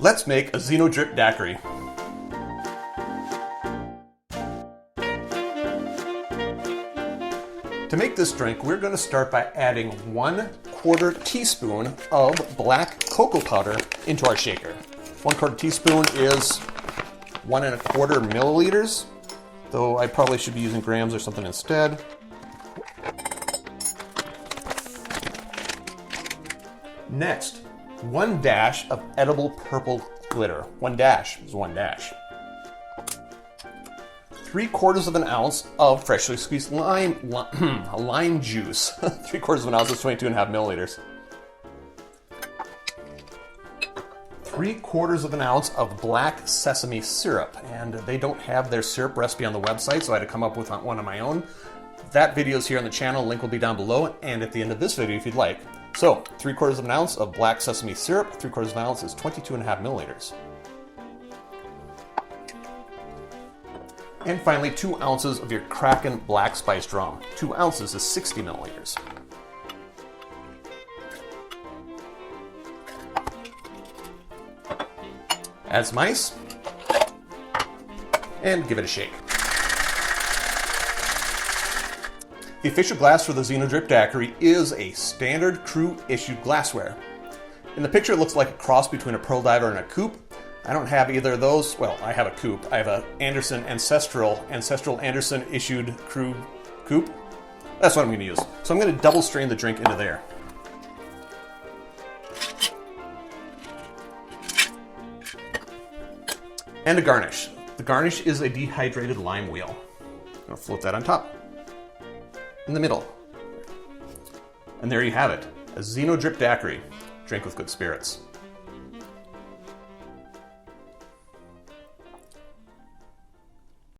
Let's make a Xeno Drip Daiquiri. To make this drink, we're going to start by adding 1/4 teaspoon of black cocoa powder into our shaker. 1/4 teaspoon is 1 1/4 milliliters, though I probably should be using grams or something instead. Next, 1 dash of edible purple glitter. 1 dash is 1 dash. 3/4 ounce of freshly squeezed lime juice. 3/4 ounce is 22.5 milliliters. 3/4 ounce of black sesame syrup, and they don't have their syrup recipe on the website, so I had to come up with one of my own. That video is here on the channel, link will be down below, and at the end of this video if you'd like. So, 3/4 ounce of black sesame syrup, 3/4 ounce is 22.5 milliliters. And finally, 2 ounces of your Kraken black spiced rum. 2 ounces is 60 milliliters. Add some ice, and give it a shake. The official glass for the Xeno Drip Daiquiri is a standard crew issued glassware. In the picture it looks like a cross between a pearl diver and a coupe. I don't have either of those. Well, I have a coupe. I have a Ancestral Anderson issued crew coupe. That's what I'm going to use. So I'm going to double strain the drink into there. And a garnish. The garnish is a dehydrated lime wheel. I'm going to float that on top. In the middle. And there you have it. A Xeno Drip Daiquiri. Drink with good spirits.